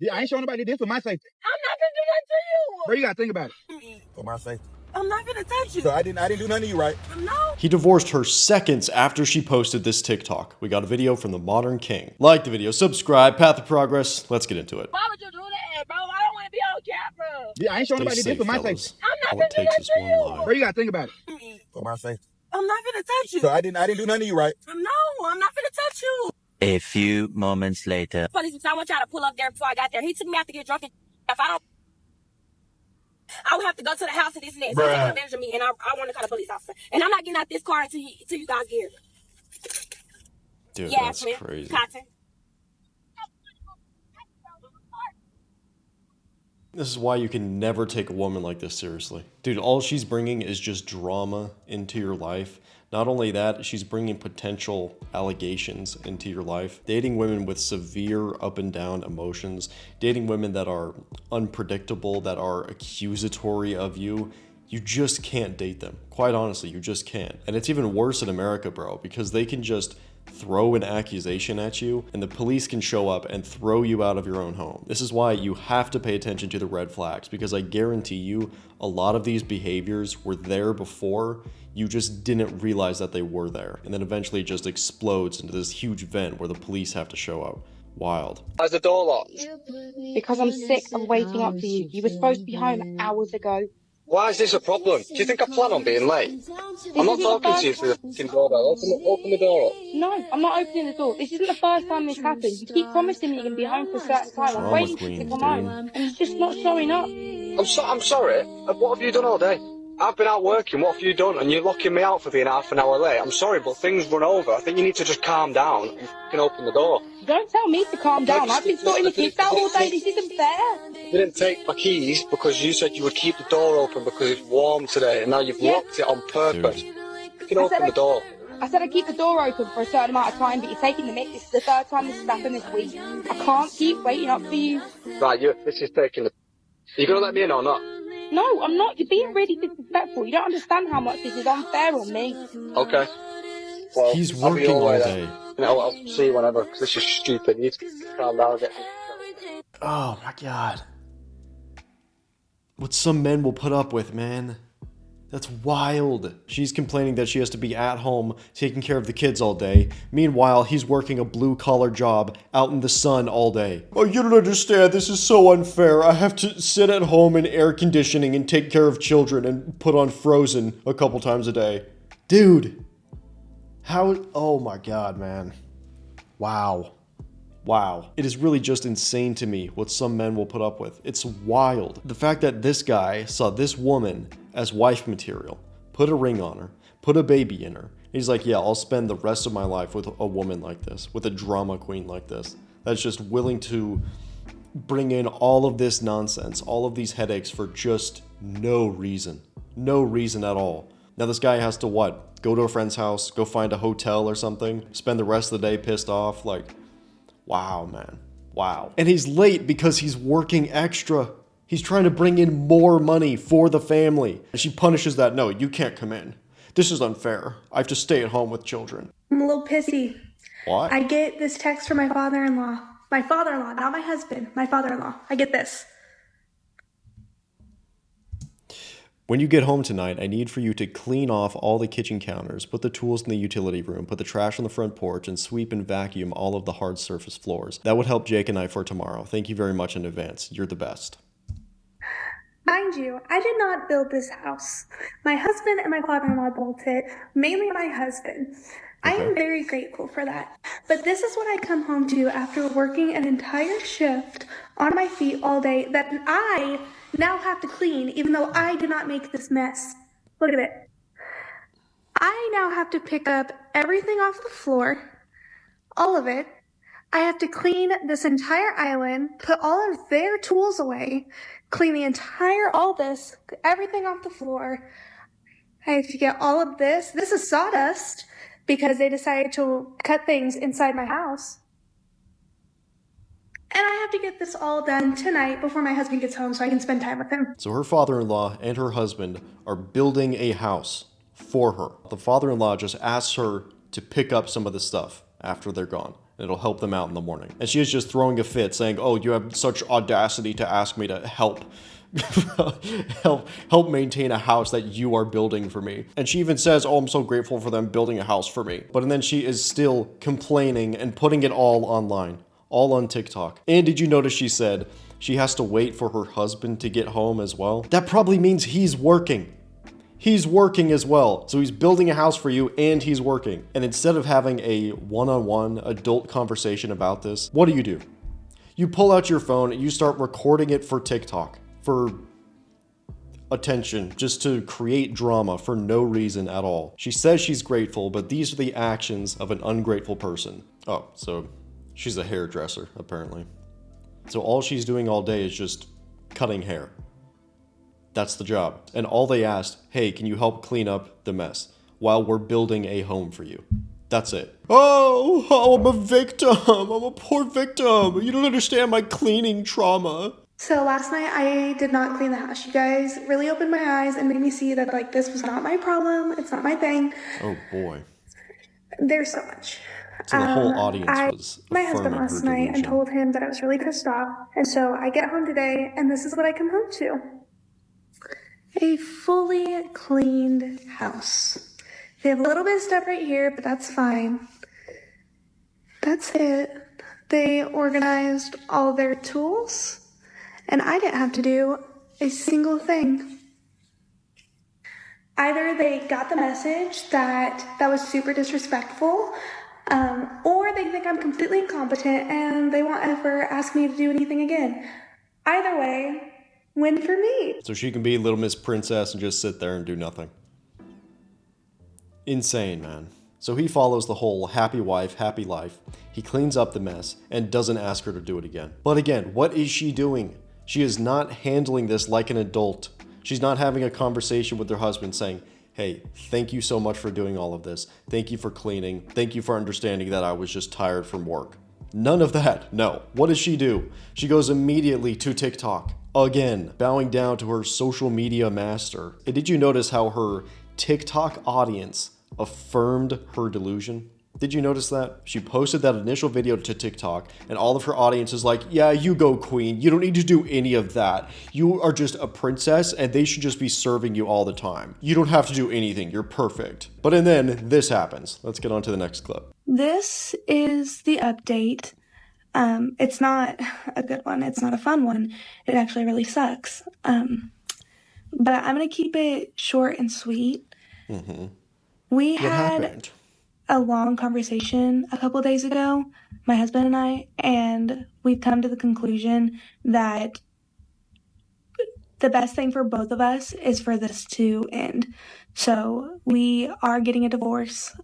Yeah, I ain't showing nobody this for my safety. I'm not gonna do nothing to you. Bro, you gotta think about it. For my safety. I'm not gonna touch you. So I didn't do nothing to you, right? No. He divorced her seconds after she posted this TikTok. We got a video from the Modern King. Like the video, subscribe, Path of Progress. Let's get into it. Why would you do that, bro? I don't want to be on camera. Yeah, I ain't showing Stay nobody safe, this for my fellas. safety. I'm not All gonna it do takes that is to one you. lie. Bro, you gotta think about it. For my safety. I'm not gonna touch you. So I didn't do nothing to you, right? No, I'm not gonna touch you. A few moments later. Police, I want y'all to pull up there before I got there. He took me out to get drunk, and if I don't, I would have to go to the house and this and that. So he's taking advantage of me, and I want to call the police officer. And I'm not getting out this car until you guys get here. Dude, Yeah, that's crazy. Cotton. This is why you can never take a woman like this seriously. Dude, all she's bringing is just drama into your life. Not only that, she's bringing potential allegations into your life. Dating women with severe up and down emotions. Dating women that are unpredictable, that are accusatory of you. You just can't date them. Quite honestly, you just can't. And it's even worse in America, bro, because they can just throw an accusation at you and the police can show up and throw you out of your own home. This is why you have to pay attention to the red flags, because I guarantee you a lot of these behaviors were there before, you just didn't realize that they were there, and then eventually it just explodes into this huge vent where the police have to show up. Wild. Why's the door locked? Because I'm sick of waiting up for you. You were supposed to be home hours ago. Why is this a problem? Do you think I plan on being late? I'm not talking to you through the fucking doorbell. Open the door up. No, I'm not opening the door. This isn't the first time this happened. You keep promising me you're going to be home for a certain time. I'm waiting for you to come home, and you're just not showing up. I'm sorry. What have you done all day? I've been out working. What have you done? And you're locking me out for being half an hour late. I'm sorry, but things run over. I think you need to just calm down and can open the door. Don't tell me to calm down. I've been sorting the kids out all day. This isn't fair. You didn't take my keys because you said you would keep the door open because it's warm today, and now you've locked it on purpose. You can open the door. I said I'd keep the door open for a certain amount of time, but you're taking the mick. This is the third time this has happened this week. I can't keep waiting up for you. Right, this is taking the... Are you going to let me in or not? No, I'm not. You're being really disrespectful. You don't understand how much this is unfair on me. Okay. Well, He's working all day. You know, I'll see you whenever, because this is stupid. You need to calm down. Oh my god. What some men will put up with, man. That's wild. She's complaining that she has to be at home taking care of the kids all day. Meanwhile, he's working a blue-collar job out in the sun all day. Oh, you don't understand. This is so unfair. I have to sit at home in air conditioning and take care of children and put on Frozen a couple times a day. Dude. How? Oh my god, man. Wow. Wow. It is really just insane to me what some men will put up with. It's wild. The fact that this guy saw this woman as wife material, put a ring on her, put a baby in her. He's like, yeah, I'll spend the rest of my life with a woman like this, with a drama queen like this, that's just willing to bring in all of this nonsense, all of these headaches for just no reason. No reason at all. Now this guy has to what? Go to a friend's house, go find a hotel or something, spend the rest of the day pissed off, like... Wow, man. Wow. And he's late because he's working extra. He's trying to bring in more money for the family. And she punishes that. No, you can't come in. This is unfair. I have to stay at home with children. I'm a little pissy. What? I get this text from my father-in-law. My father-in-law, not my husband. My father-in-law. I get this. When you get home tonight, I need for you to clean off all the kitchen counters, put the tools in the utility room, put the trash on the front porch, and sweep and vacuum all of the hard surface floors. That would help Jake and I for tomorrow. Thank you very much in advance. You're the best. Mind you, I did not build this house. My husband and my father-in-law built it, mainly my husband. I am very grateful for that. But this is what I come home to after working an entire shift on my feet all day that I now have to clean, even though I did not make this mess. Look at it. I now have to pick up everything off the floor, all of it. I have to clean this entire island, put all of their tools away, clean the entire, all this, everything off the floor. I have to get all of this. This is sawdust because they decided to cut things inside my house. And I have to get this all done tonight before my husband gets home so I can spend time with him. So her father-in-law and her husband are building a house for her. The father-in-law just asks her to pick up some of the stuff after they're gone. It'll help them out in the morning. And she is just throwing a fit saying, oh, you have such audacity to ask me to help help maintain a house that you are building for me. And she even says, oh, I'm so grateful for them building a house for me. But then she is still complaining and putting it all online, all on TikTok. And did you notice she said she has to wait for her husband to get home as well? That probably means he's working. He's working as well. So he's building a house for you and he's working. And instead of having a one-on-one adult conversation about this, what do? You pull out your phone and you start recording it for TikTok, for attention, just to create drama for no reason at all. She says she's grateful, but these are the actions of an ungrateful person. Oh, so she's a hairdresser, apparently. So all she's doing all day is just cutting hair. That's the job. And all they asked, hey, can you help clean up the mess while we're building a home for you? That's it. Oh, I'm a victim. I'm a poor victim. You don't understand my cleaning trauma. So last night I did not clean the house. You guys really opened my eyes and made me see that like this was not my problem. It's not my thing. Oh boy. There's so much. So the whole audience was my husband affirming last her night and delusion. told him that I was really pissed off. And so I get home today and this is what I come home to. A fully cleaned house. They have a little bit of stuff right here, but that's fine. That's it. They organized all their tools, and I didn't have to do a single thing. Either they got the message that was super disrespectful, or they think I'm completely incompetent and they won't ever ask me to do anything again. Either way, win for me. So she can be Little Miss Princess and just sit there and do nothing. Insane, man. So he follows the whole happy wife, happy life. He cleans up the mess and doesn't ask her to do it again. But again, what is she doing? She is not handling this like an adult. She's not having a conversation with her husband saying, hey, thank you so much for doing all of this. Thank you for cleaning. Thank you for understanding that I was just tired from work. None of that. No. What does she do? She goes immediately to TikTok. Again, bowing down to her social media master. And did you notice how her TikTok audience affirmed her delusion? Did you notice that? She posted that initial video to TikTok and all of her audience is like, yeah, you go queen. You don't need to do any of that. You are just a princess and they should just be serving you all the time. You don't have to do anything. You're perfect. But and then this happens. Let's get on to the next clip. This is the update. It's not a good one. It's not a fun one. It actually really sucks. But I'm going to keep it short and sweet. Mm-hmm. We What had happened? a long conversation a couple days ago, my husband and I, and we've come to the conclusion that the best thing for both of us is for this to end. So we are getting a divorce.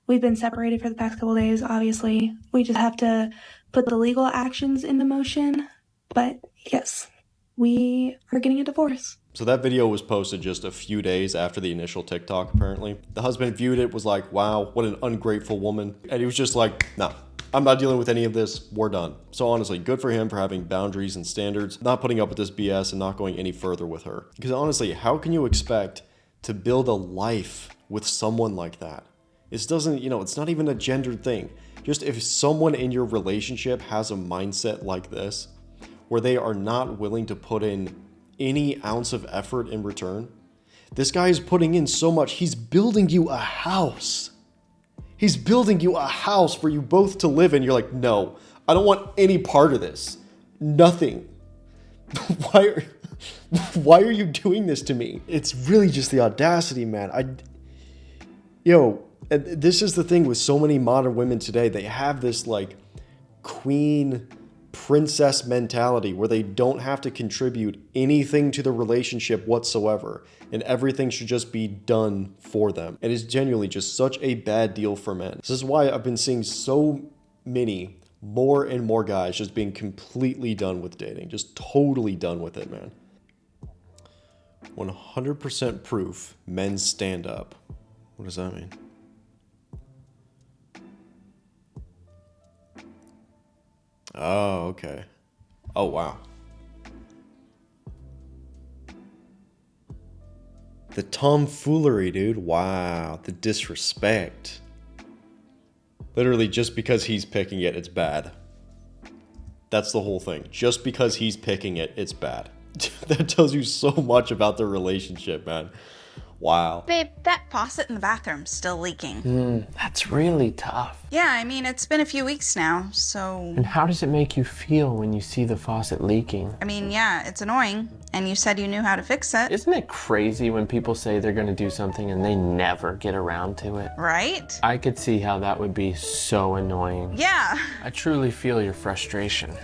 We've been separated for the past couple days, obviously. We just have to put the legal actions into motion. But yes, we are getting a divorce. So that video was posted just a few days after the initial TikTok, apparently. The husband viewed it, was like, wow, what an ungrateful woman. And he was just like, nah, I'm not dealing with any of this. We're done. So honestly, good for him for having boundaries and standards, not putting up with this BS and not going any further with her. Because honestly, how can you expect to build a life with someone like that? It doesn't, it's not even a gendered thing. Just if someone in your relationship has a mindset like this, where they are not willing to put in any ounce of effort in return. This guy is putting in so much. He's building you a house. He's building you a house for you both to live in. You're like, no, I don't want any part of this. Nothing. Why are you doing this to me? It's really just the audacity, man. And this is the thing with so many modern women today. They have this like queen princess mentality where they don't have to contribute anything to the relationship whatsoever and everything should just be done for them. It is genuinely just such a bad deal for men. This is why I've been seeing so many more and more guys just being completely done with dating, just totally done with it, man. 100% proof men stand up. What does that mean? Oh, okay. Oh, wow. The tomfoolery, dude. Wow. The disrespect. Literally, just because he's picking it, it's bad. That's the whole thing. Just because he's picking it, it's bad. That tells you so much about their relationship, man. Wow. Babe, that faucet in the bathroom's still leaking. That's really tough. Yeah, I mean, it's been a few weeks now, so... And how does it make you feel when you see the faucet leaking? I mean, yeah, it's annoying, and you said you knew how to fix it. Isn't it crazy when people say they're gonna do something and they never get around to it? Right? I could see how that would be so annoying. Yeah. I truly feel your frustration.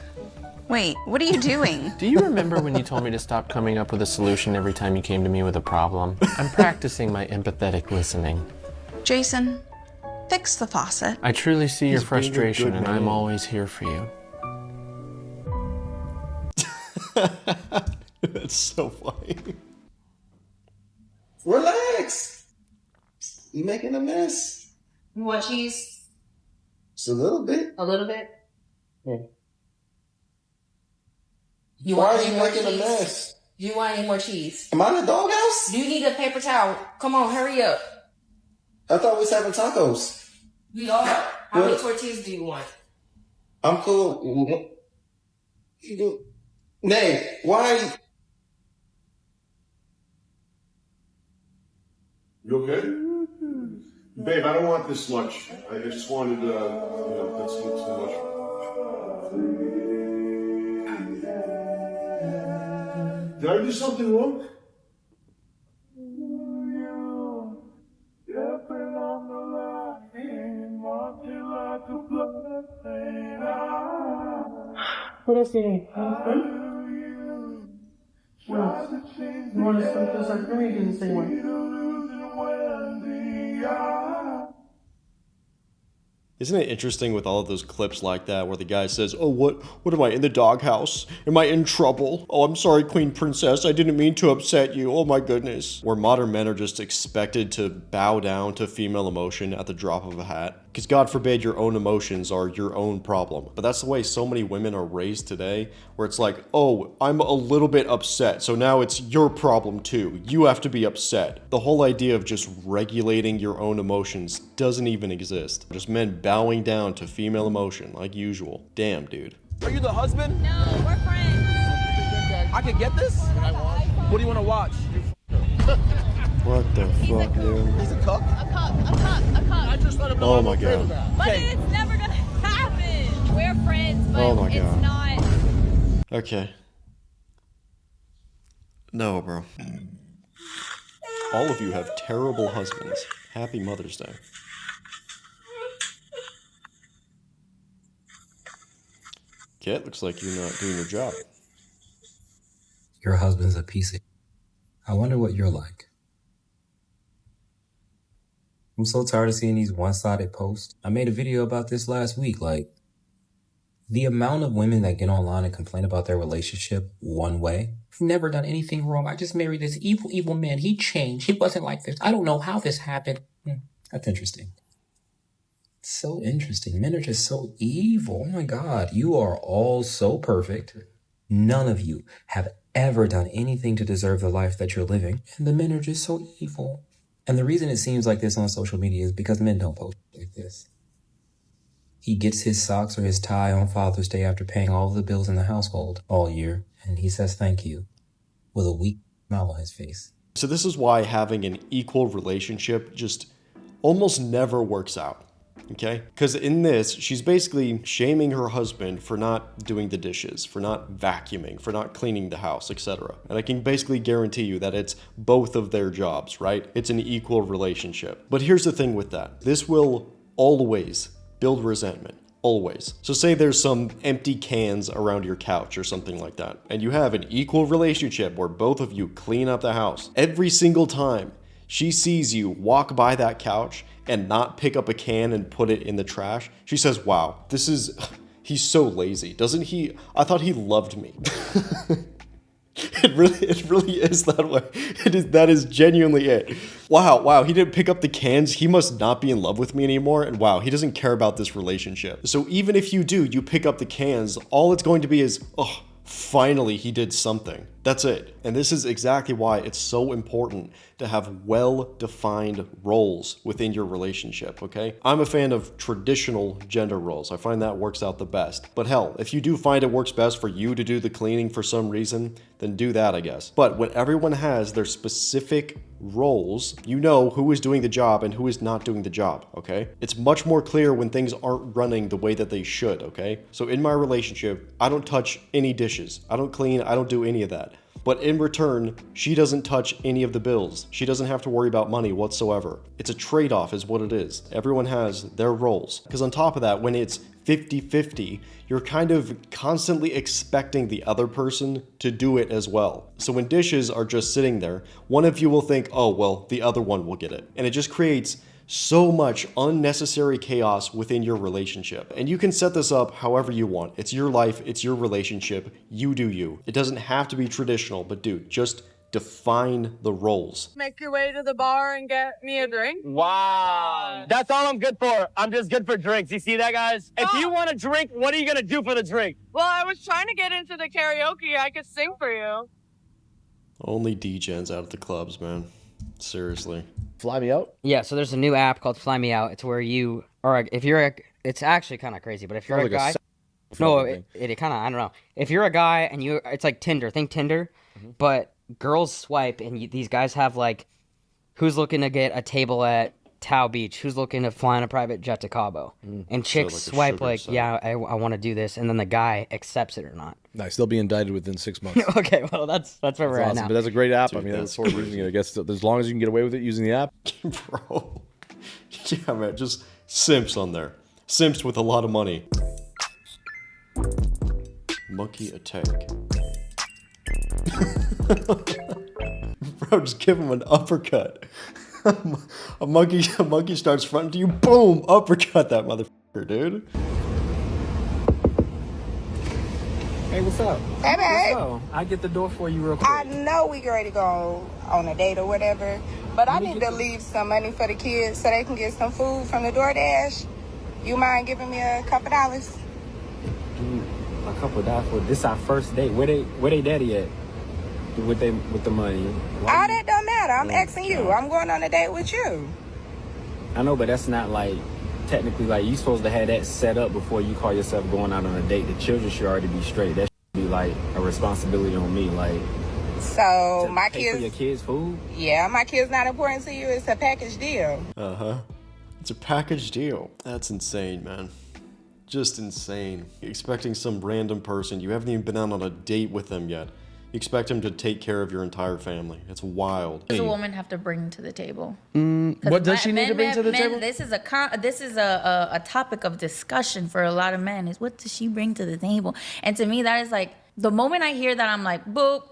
Wait, what are you doing? Do you remember when you told me to stop coming up with a solution every time you came to me with a problem? I'm practicing my empathetic listening. Jason, fix the faucet. I truly see your He's being a frustration, good and man. I'm always here for you. That's so funny. Relax. You making a mess. You want cheese? Just a little bit. A little bit? Yeah. You Why want are you any more making a cheese? mess? Do you want any more cheese? Am I in the doghouse? Do you need a paper towel? Come on, hurry up. I thought we was having tacos. We are. How many What? tortillas do you want? I'm cool. Nay, why are you... You okay? Babe, I don't want this much. I just wanted, that's too much. Did I do something wrong? What else do you need? You want to start this like me? You do the same way. Isn't it interesting with all of those clips like that where the guy says, oh, what am I, in the doghouse? Am I in trouble? Oh, I'm sorry, Queen Princess. I didn't mean to upset you. Oh my goodness. Where modern men are just expected to bow down to female emotion at the drop of a hat. Because God forbid your own emotions are your own problem. But that's the way so many women are raised today, where it's like, oh, I'm a little bit upset, so now it's your problem too. You have to be upset. The whole idea of just regulating your own emotions doesn't even exist. Just men bowing down to female emotion like usual. Damn, dude. Are you the husband? No, we're friends. I can get this? What do you want to watch? What the fuck, dude? He's a cook? A cup. I just let him know. Oh my god. But it's never gonna happen. We're friends, but Oh my it's God. not. Okay. No, bro. All of you have terrible husbands. Happy Mother's Day. Okay, it looks like you're not doing your job. Your husband's a piece of... I wonder what you're like. I'm so tired of seeing these one-sided posts. I made a video about this last week, like, the amount of women that get online and complain about their relationship one way. I've never done anything wrong. I just married this evil man. He changed. He wasn't like this. I don't know how this happened. That's interesting. So interesting. Men are just so evil. Oh my God. You are all so perfect. None of you have ever done anything to deserve the life that you're living. And the men are just so evil. And the reason it seems like this on social media is because men don't post like this. He gets his socks or his tie on Father's Day after paying all of the bills in the household all year. And he says thank you with a weak smile on his face. So this is why having an equal relationship just almost never works out. Okay? Because in this, she's basically shaming her husband for not doing the dishes, for not vacuuming, for not cleaning the house, etc. And I can basically guarantee you that it's both of their jobs, right? It's an equal relationship. But here's the thing with that. This will always build resentment. Always. So say there's some empty cans around your couch or something like that, and you have an equal relationship where both of you clean up the house. Every single time she sees you walk by that couch and not pick up a can and put it in the trash, she says, wow, he's so lazy. Doesn't he? I thought he loved me. It really is that way. That is genuinely it. Wow, he didn't pick up the cans. He must not be in love with me anymore. And wow, he doesn't care about this relationship. So even if you pick up the cans, all it's going to be is, oh, finally he did something. That's it. And this is exactly why it's so important to have well-defined roles within your relationship, okay? I'm a fan of traditional gender roles. I find that works out the best. But hell, if you do find it works best for you to do the cleaning for some reason, then do that, I guess. But when everyone has their specific roles, you know who is doing the job and who is not doing the job, okay? It's much more clear when things aren't running the way that they should, okay? So in my relationship, I don't touch any dishes. I don't clean, I don't do any of that. But in return, she doesn't touch any of the bills. She doesn't have to worry about money whatsoever. It's a trade-off is what it is. Everyone has their roles. Because on top of that, when it's 50-50, you're kind of constantly expecting the other person to do it as well. So when dishes are just sitting there, one of you will think, oh, well, the other one will get it. And it just creates so much unnecessary chaos within your relationship. And you can set this up however you want. It's your life, it's your relationship, you do you. It doesn't have to be traditional, but dude, just define the roles. Make your way to the bar and get me a drink. Wow. That's all I'm good for. I'm just good for drinks. You see that, guys? If you want a drink, what are you going to do for the drink? Well, I was trying to get into the karaoke. I could sing for you. Only DJs out of the clubs, man. Seriously. Fly Me Out? Yeah, so there's a new app called Fly Me Out. It's where you, or if you're a, it's actually kind of crazy, but if you're a guy, no, it kind of, I don't know. If you're a guy and you, it's like Tinder, think Tinder, but girls swipe and these guys have like, who's looking to get a table at Tao Beach, who's looking to fly on a private jet to Cabo, and chicks swipe like, yeah, I want to do this, and then the guy accepts it or not. Nice, they'll be indicted within 6 months. Okay, well that's where we're at now. But that's a great app. Dude, I mean, that's sort of using it. I guess as long as you can get away with it using the app. Bro, yeah, man, just simps on there. Simps with a lot of money. Monkey attack. Bro, just give him an uppercut. A monkey starts fronting to you, boom, uppercut that motherfucker, dude. Hey, what's up? Hey, babe. So, I get the door for you real quick. I know we ready to go on a date or whatever, but I need to leave some money for the kids so they can get some food from the DoorDash. You mind giving me a couple dollars? A couple dollars for this our first date. Where they daddy at? With the money. All that don't matter. I'm asking you. I'm going on a date with you. I know, but that's not like technically like you supposed to have that set up before you call yourself going out on a date. The children should already be straight. That should be like a responsibility on me. Like, so my pay kids for your kids' food. Yeah, my kids not important to you. It's a package deal. It's a package deal. That's insane, man. Just insane. You're expecting some random person. You haven't even been out on a date with them yet. You expect him to take care of your entire family. It's wild. What does a woman have to bring to the table? What does she need to bring to the table? This is a topic of discussion for a lot of men. Is what does she bring to the table? And to me, that is like the moment I hear that, I'm like, boop.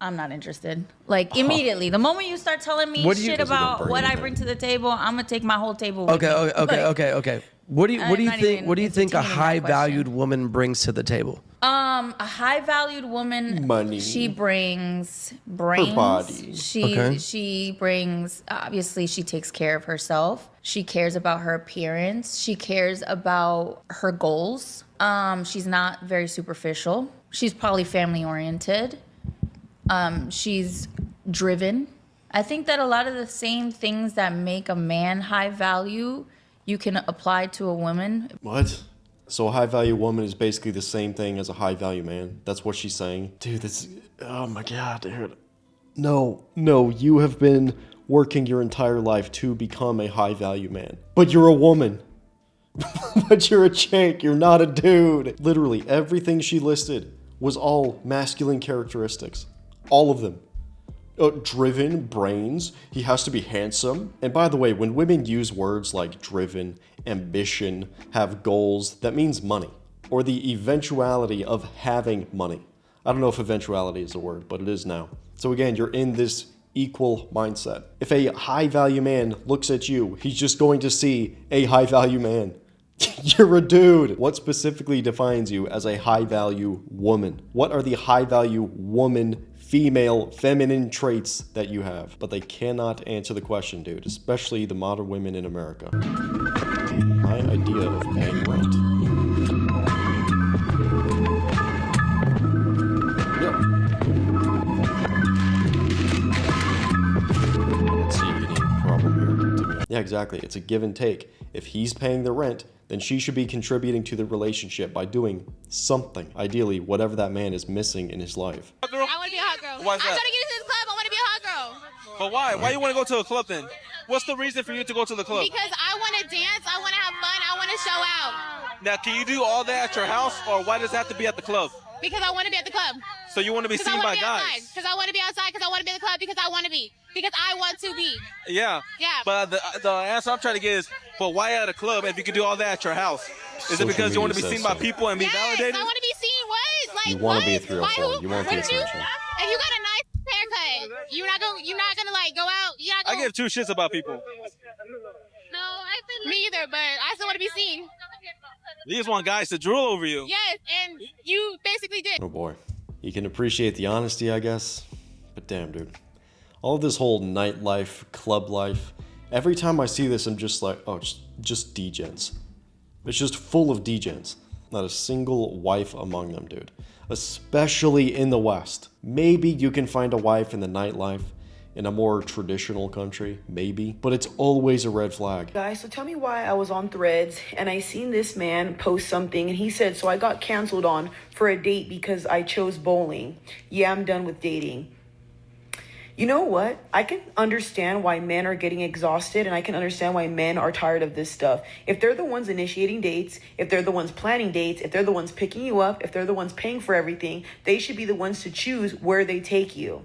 I'm not interested. Like immediately, the moment you start telling me shit about what I bring to the table, I'm gonna take my whole table. With me. Okay. What do you think a high valued woman brings to the table? A high valued woman, money. She brings brains. Her body. She brings, obviously she takes care of herself. She cares about her appearance. She cares about her goals. She's not very superficial. She's probably family oriented. She's driven. I think that a lot of the same things that make a man high value, you can apply to a woman. What? So a high value woman is basically the same thing as a high value man. That's what she's saying. Dude, this, oh my God, dude. No, you have been working your entire life to become a high value man. But you're a woman. But you're a chick, you're not a dude. Literally, everything she listed was all masculine characteristics. All of them. Driven, brains, he has to be handsome. And by the way, when women use words like driven, ambition, have goals, that means money. Or the eventuality of having money. I don't know if eventuality is a word, but it is now. So again, you're in this equal mindset. If a high value man looks at you, he's just going to see a high value man. You're a dude. What specifically defines you as a high value woman? What are the high value woman female, feminine traits that you have? But they cannot answer the question, dude, especially the modern women in America. My idea of paying rent. Yeah. Yeah, exactly. It's a give and take. If he's paying the rent, then she should be contributing to the relationship by doing something. Ideally, whatever that man is missing in his life. I want to be a hot girl. Why is that? I'm trying to get into this club. I want to be a hot girl. But why? Why you want to go to a club then? What's the reason for you to go to the club? Because I want to dance. I want to have fun. I want to show out. Now, can you do all that at your house, or why does it have to be at the club? Because I want to be at the club. So you want to be seen by guys? Because I want to be outside. Because I want to be at the club. Because I want to be. Because I want to be. Yeah. Yeah. But the answer I'm trying to get is, but why at a club if you can do all that at your house? Is it because you want to be seen by people and be validated? I want to be seen. What? Like, You want to be a what? 304. You want the Wouldn't you? attention. If you got a nice haircut, you're not gonna like go out. You're not I gonna. give two shits about people. No, I feel me either. But I still want to be seen. You just want guys to drool over you. Yes, and you basically did. Oh boy. You can appreciate the honesty, I guess. But damn, dude. All of this whole nightlife, club life, every time I see this, I'm just like, oh, just degens. It's just full of degens. Not a single wife among them, dude. Especially in the West. Maybe you can find a wife in the nightlife in a more traditional country, maybe. But it's always a red flag. Guys, so tell me why I was on Threads and I seen this man post something and he said, so I got canceled on for a date because I chose bowling. Yeah, I'm done with dating. You know what? I can understand why men are getting exhausted and I can understand why men are tired of this stuff. If they're the ones initiating dates, if they're the ones planning dates, if they're the ones picking you up, if they're the ones paying for everything, they should be the ones to choose where they take you.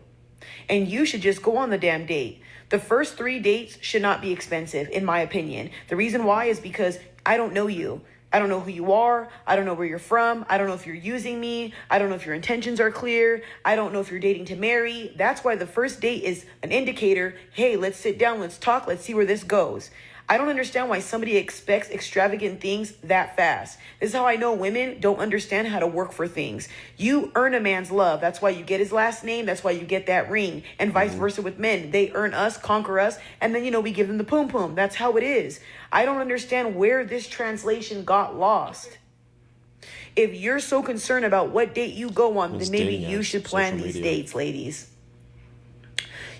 And you should just go on the damn date. The first 3 dates should not be expensive, in my opinion. The reason why is because I don't know you. I don't know who you are. I don't know where you're from. I don't know if you're using me. I don't know if your intentions are clear. I don't know if you're dating to marry. That's why the first date is an indicator. Hey, let's sit down. Let's talk. Let's see where this goes. I don't understand why somebody expects extravagant things that fast. This is how I know women don't understand how to work for things. You earn a man's love. That's why you get his last name. That's why you get that ring. And vice versa with men. They earn us, conquer us, and then, we give them the poom poom. That's how it is. I don't understand where this translation got lost. If you're so concerned about what date you go on, then maybe you should plan these dates, ladies.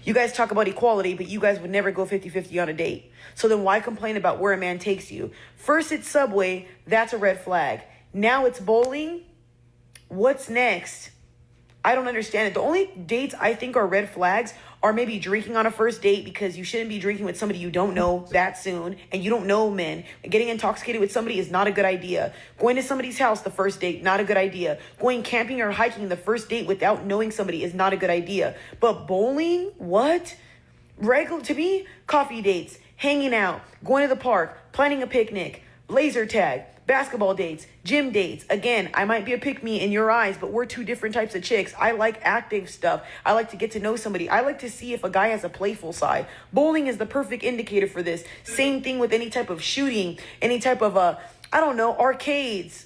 You guys talk about equality, but you guys would never go 50-50 on a date. So then why complain about where a man takes you? First it's Subway, that's a red flag. Now it's bowling. What's next? I don't understand it. The only dates I think are red flags are maybe drinking on a first date, because you shouldn't be drinking with somebody you don't know that soon and you don't know men. Getting intoxicated with somebody is not a good idea. Going to somebody's house the first date, not a good idea. Going camping or hiking the first date without knowing somebody is not a good idea. But bowling? What? Regular to me, coffee dates, hanging out, going to the park, planning a picnic, laser tag, basketball dates, gym dates. Again, I might be a pick-me in your eyes, but we're two different types of chicks. I like active stuff. I like to get to know somebody. I like to see if a guy has a playful side. Bowling is the perfect indicator for this. Same thing with any type of shooting, any type of, arcades.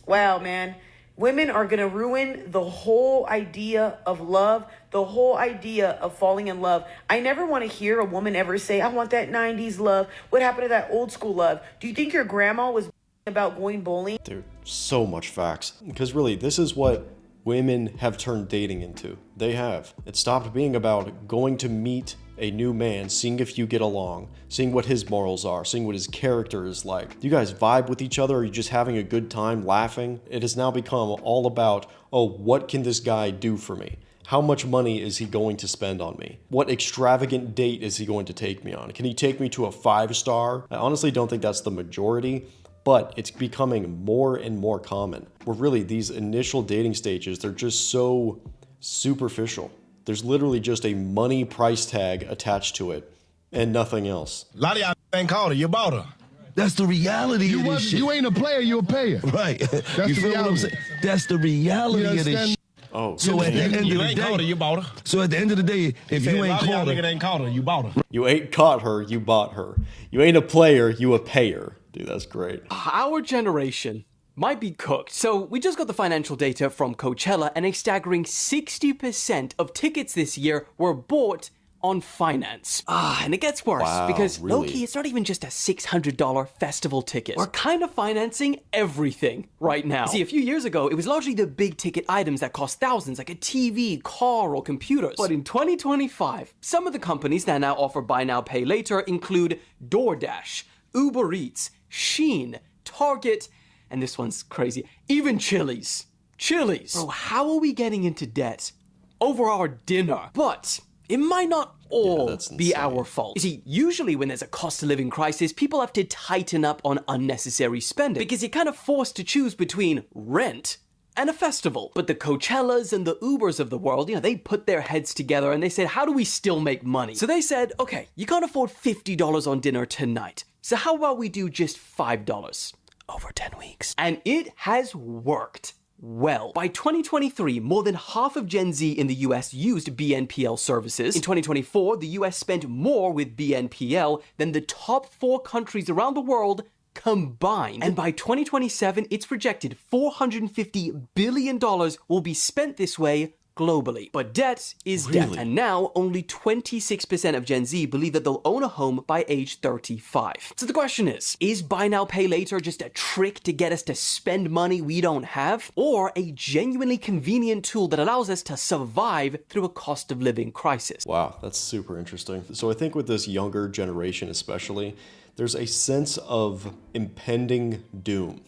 Wow, man. Women are going to ruin the whole idea of love, the whole idea of falling in love. I never want to hear a woman ever say, I want that 90s love. What happened to that old school love? Do you think your grandma was about going bowling? Dude, so much facts. Because really, this is what women have turned dating into. They have. It stopped being about going to meet a new man, seeing if you get along, seeing what his morals are, seeing what his character is like. Do you guys vibe with each other? Are you just having a good time laughing? It has now become all about, oh, what can this guy do for me? How much money is he going to spend on me? What extravagant date is he going to take me on? Can he take me to a 5-star? I honestly don't think that's the majority, but it's becoming more and more common. Where really these initial dating stages, they're just so superficial. There's literally just a money price tag attached to it and nothing else. A lot of y'all ain't called her, you bought her. That's the reality of this shit. You ain't a player, you a payer. Right. That's you feel what I'm saying? That's the reality of this shit. Oh, so at the end of the day, you bought her. So at the end of the day, if you ain't caught her, ain't caught her, you bought her. You ain't caught her, you bought her. You ain't a player, you a payer. Dude, that's great. Our generation might be cooked. So we just got the financial data from Coachella, and a staggering 60% of tickets this year were bought on finance. And it gets worse because low-key, it's not even just a $600 festival ticket. We're kind of financing everything right now. See, a few years ago, it was largely the big ticket items that cost thousands, like a TV, car, or computers. But in 2025, some of the companies that now offer buy now, pay later include DoorDash, Uber Eats, Shein, Target, and this one's crazy, even Chili's. Bro, how are we getting into debt over our dinner? But it might not all be our fault. You see, usually when there's a cost of living crisis, people have to tighten up on unnecessary spending because you're kind of forced to choose between rent and a festival. But the Coachellas and the Ubers of the world, they put their heads together and they said, how do we still make money? So they said, okay, you can't afford $50 on dinner tonight. So how about we do just $5 over 10 weeks? And it has worked. Well, by 2023, more than half of Gen Z in the US used BNPL services. In 2024, the US spent more with BNPL than the top 4 countries around the world combined. And by 2027, it's projected $450 billion will be spent this way globally. But debt is debt. And now only 26% of Gen Z believe that they'll own a home by age 35. So the question is buy now, pay later just a trick to get us to spend money we don't have? Or a genuinely convenient tool that allows us to survive through a cost of living crisis? Wow, that's super interesting. So I think with this younger generation especially, there's a sense of impending doom.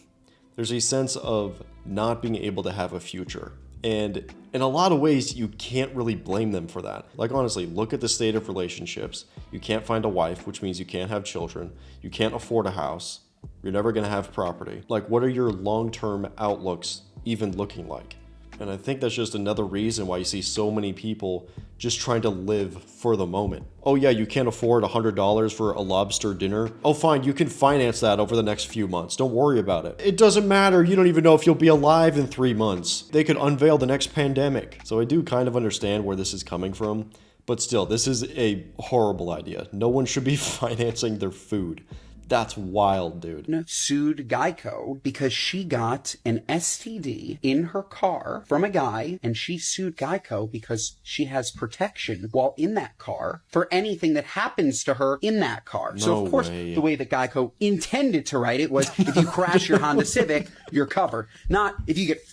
There's a sense of not being able to have a future. And in a lot of ways, you can't really blame them for that. Like, honestly, look at the state of relationships. You can't find a wife, which means you can't have children. You can't afford a house. You're never going to have property. Like, what are your long-term outlooks even looking like? And I think that's just another reason why you see so many people just trying to live for the moment. Oh yeah, you can't afford $100 for a lobster dinner. Oh fine, you can finance that over the next few months. Don't worry about it. It doesn't matter. You don't even know if you'll be alive in 3 months. They could unveil the next pandemic. So I do kind of understand where this is coming from. But still, this is a horrible idea. No one should be financing their food. That's wild, dude. Sued Geico because she got an STD in her car from a guy, and she sued Geico because she has protection while in that car for anything that happens to her in that car. So, of course, the way that Geico intended to write it was if you crash your Honda Civic, you're covered. Not if you get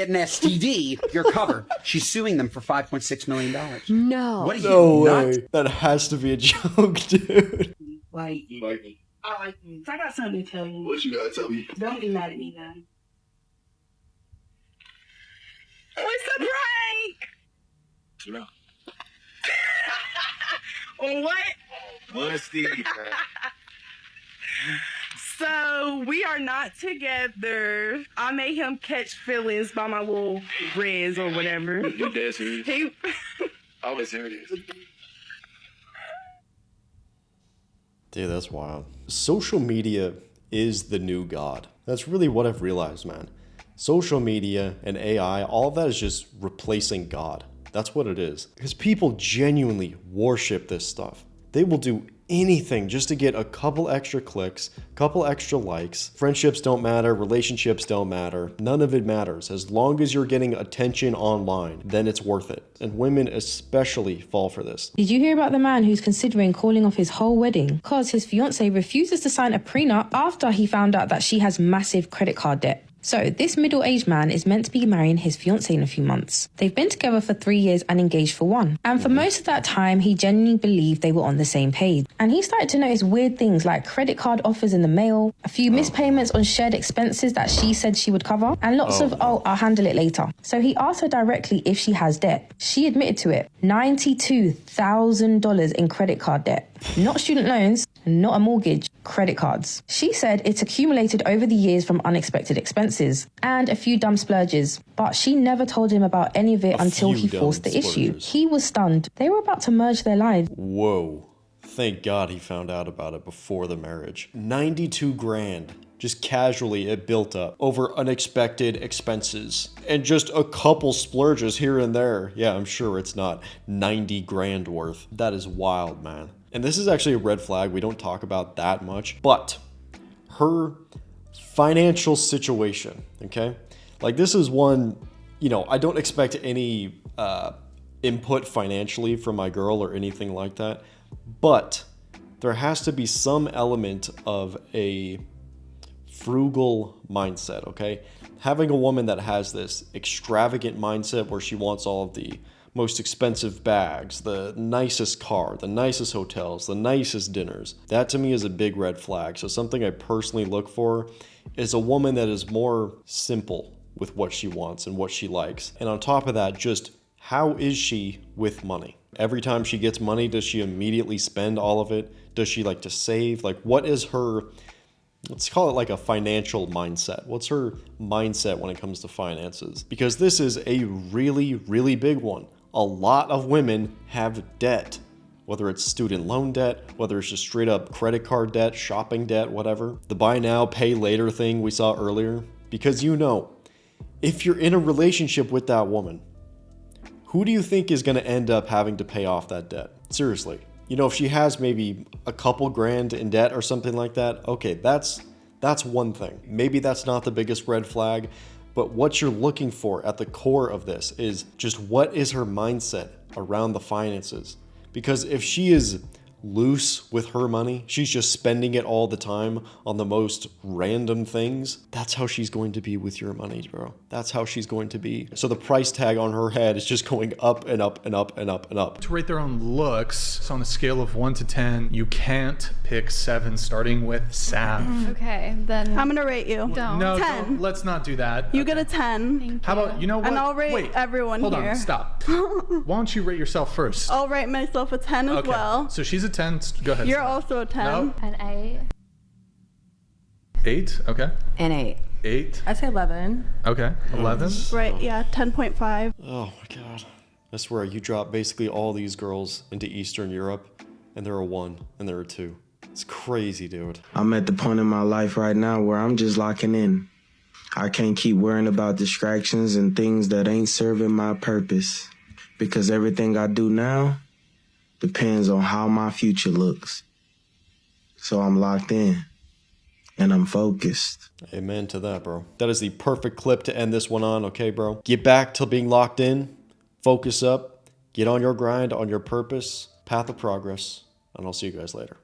an STD, you're covered. She's suing them for $5.6 million. No. What are No you, way. nuts? That has to be a joke, dude. Like me. I like you. I got something to tell you. What you gotta tell me? Don't be mad at me, though. What's the prank? No. On what? What's the So, we are not together. I made him catch feelings by my little friends or whatever. You dead serious? I was serious. Dude, that's wild. Social media is the new god. That's really what I've realized, man. Social media and AI, all of that is just replacing God. That's what it is. Because people genuinely worship this stuff. They will do anything just to get a couple extra clicks, couple extra likes. Friendships don't matter, relationships don't matter. None of it matters. As long as you're getting attention online, then it's worth it. And women especially fall for this. Did you hear about the man who's considering calling off his whole wedding because his fiancée refuses to sign a prenup after he found out that she has massive credit card debt? So, this middle-aged man is meant to be marrying his fiancée in a few months. They've been together for 3 years and engaged for 1. And for most of that time, he genuinely believed they were on the same page. And he started to notice weird things like credit card offers in the mail, a few missed payments on shared expenses that she said she would cover, and lots of, I'll handle it later. So he asked her directly if she has debt. She admitted to it. $92,000 in credit card debt. Not student loans, not a mortgage, credit cards. She said it's accumulated over the years from unexpected expenses and a few dumb splurges, but she never told him about any of it until he forced the issue. He was stunned. They were about to merge their lives. Whoa. Thank God he found out about it before the marriage. 92 grand. Just casually it built up over unexpected expenses and just a couple splurges here and there. Yeah, I'm sure it's not 90 grand worth. That is wild, man. And this is actually a red flag we don't talk about that much, but her financial situation, okay? Like, this is one, I don't expect any input financially from my girl or anything like that, but there has to be some element of a frugal mindset, okay? Having a woman that has this extravagant mindset where she wants all of the most expensive bags, the nicest car, the nicest hotels, the nicest dinners, that to me is a big red flag. So something I personally look for is a woman that is more simple with what she wants and what she likes. And on top of that, just how is she with money? Every time she gets money, does she immediately spend all of it? Does she like to save? Like, what is her, let's call it like a financial mindset. What's her mindset when it comes to finances? Because this is a really, really big one. A lot of women have debt, whether it's student loan debt, whether it's just straight up credit card debt, shopping debt, whatever. The buy now, pay later thing we saw earlier. Because you know, if you're in a relationship with that woman, who do you think is going to end up having to pay off that debt? Seriously. You know, if she has maybe a couple grand in debt or something like that, okay, that's one thing. Maybe that's not the biggest red flag, but what you're looking for at the core of this is just what is her mindset around the finances? Because if she is loose with her money, she's just spending it all the time on the most random things, that's how she's going to be with your money, bro. That's how she's going to be. So the price tag on her head is just going up and up and up and up and up. To rate their own looks, so on a scale of 1 to 10, you can't pick 7, starting with Sav. Okay, then I'm gonna rate you. No, 10. let's not do that. You get a 10. How about, you know what? And I'll rate Wait, everyone hold here. on, stop. Why don't you rate yourself first? I'll rate myself a 10 as Okay, well. so she's a 10. Go ahead. You're also a 10. No. an 8. 8, okay. An 8. 8, I say 11. okay. 11. Right, yeah, 10.5. Oh my God. I swear, you drop basically all these girls into Eastern Europe, and they're a 1, and they're a 2. It's crazy, dude. I'm at the point in my life right now where I'm just locking in. I can't keep worrying about distractions and things that ain't serving my purpose. Because everything I do now depends on how my future looks. So I'm locked in. And I'm focused. Amen to that, bro. That is the perfect clip to end this one on, okay, bro? Get back to being locked in. Focus up. Get on your grind, on your purpose, path of progress. And I'll see you guys later.